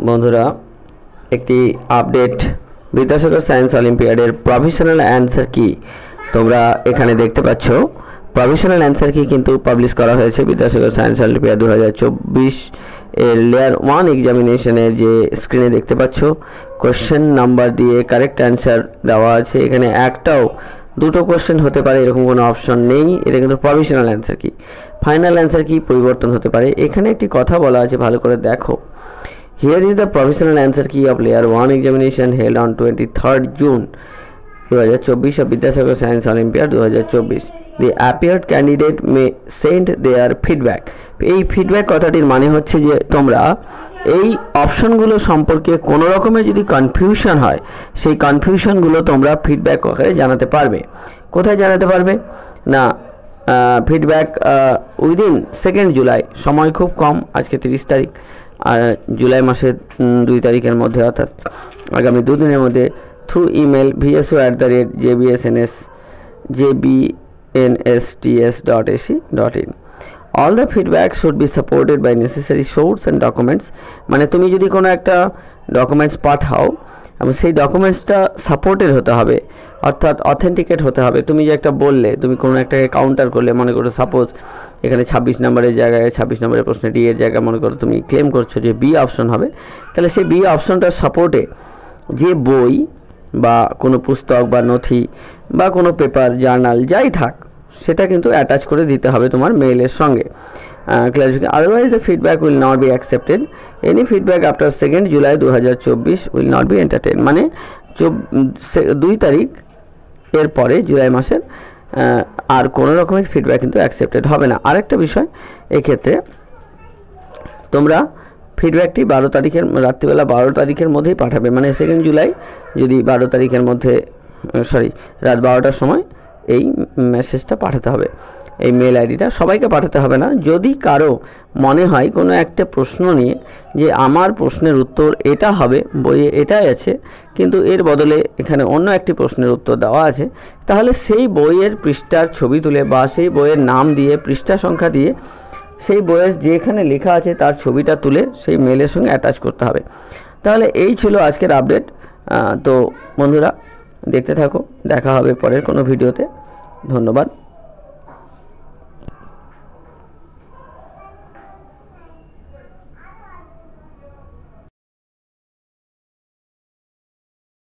বন্ধুরা একটি update Vidyasagar science অলিম্পিয়াডের প্রভিশনাল অ্যান্সার কি তোমরা এখানে দেখতে পাচ্ছ। প্রভিশনাল অ্যান্সার কি কিন্তু পাবলিশ করা হয়েছে বিদ্যাসাগর সায়েন্স অলিম্পিয়াড 2024 এর লেয়ার 1 এক্সামিনেশনের যে স্ক্রিনে দেখতে পাচ্ছ কোশ্চেন নাম্বার দিয়ে কারেক্ট অ্যান্সার দেওয়া আছে। এখানে একটাও দুটো কোশ্চেন হতে পারে এরকম কোনো অপশন নেই। এটা কিন্তু প্রভিশনাল অ্যান্সার কি, ফাইনাল অ্যান্সার কি পরিবর্তন হতে পারে। এখানে একটি কথা বলা আছে, ভালো করে দেখো। Here is the provisional answer key of layer 1 examination held on 23rd June 2024 of Vidyasagar Science Olympiad 2024. The appeared candidate may send their feedback. এই ফিডব্যাক কথাটির মানে হচ্ছে যে তোমরা এই অপশনগুলো সম্পর্কে কোনো রকমের যদি কনফিউশন হয় সেই কনফিউশনগুলো তোমরা ফিডব্যাক আকারে জানাতে পারবে। কোথায় জানাতে পারবে না, ফিডব্যাক উইদিন 2nd জুলাই, সময় খুব কম, আজকে 30 তারিখ, আর জুলাই মাসের 2 তারিখের মধ্যে অর্থাৎ আগামী 2 দিনের মধ্যে through email vsu@jbnsts.ac.in. All the feedback should be supported by necessary source and documents. মানে তুমি যদি কোনো একটা ডকুমেন্টস পাঠাও এবং সেই ডকুমেন্টসটা সাপোর্টেড হতে হবে, অর্থাৎ অথেন্টিকেট হতে হবে। তুমি যে একটা বললে, তুমি কোনো একটাকে কাউন্টার করলে, মনে করো সাপোজ এখানে 26 নম্বরের জায়গায় 26 নম্বরের প্রশ্নে ডি এর জায়গায় মনে করো তুমি ক্লেম করছো যে বি অপশন হবে, তাহলে সেই বি অপশনটার সাপোর্টে যে বই বা কোনো পুস্তক বা নথি বা কোনো পেপার জার্নাল যাই থাক সেটা কিন্তু অ্যাটাচ করে দিতে হবে তোমার মেইলের সঙ্গে। Clarification, otherwise the feedback will not be accepted. Any feedback after 2nd July 2024 will not be entertain. মানে 2 তারিখ এর পরে জুলাই মাসের আর কোনো রকমের ফিডব্যাক কিন্তু অ্যাকসেপ্টেড হবে না। আরেকটা বিষয়, এক্ষেত্রে তোমরা ফিডব্যাকটি 12 তারিখের রাত্রিবেলা 12 তারিখের মধ্যেই পাঠাবে। মানে 2nd জুলাই যদি 12 তারিখের মধ্যে রাত 12টার সময় এই মেসেজটা পাঠাতে হবে। এই মেল আইডিটা সবাইকে পাঠাতে হবে না। যদি কারো মনে হয় কোনো একটা প্রশ্ন নিয়ে যে আমার প্রশ্নের উত্তর এটা হবে, বইয়ে এটাই আছে, কিন্তু এর বদলে এখানে অন্য একটি প্রশ্নের উত্তর দেওয়া আছে, তাহলে সেই বইয়ের পৃষ্ঠার ছবি তুলে বা সেই বইয়ের নাম দিয়ে পৃষ্ঠা সংখ্যা দিয়ে সেই বইয়ের যেখানে লেখা আছে তার ছবিটা তুলে সেই মেলের সঙ্গে অ্যাটাচ করতে হবে। তাহলে এই ছিল আজকের আপডেট। তো বন্ধুরা দেখতে থাকো, দেখা হবে পরের কোনো ভিডিওতে। ধন্যবাদ।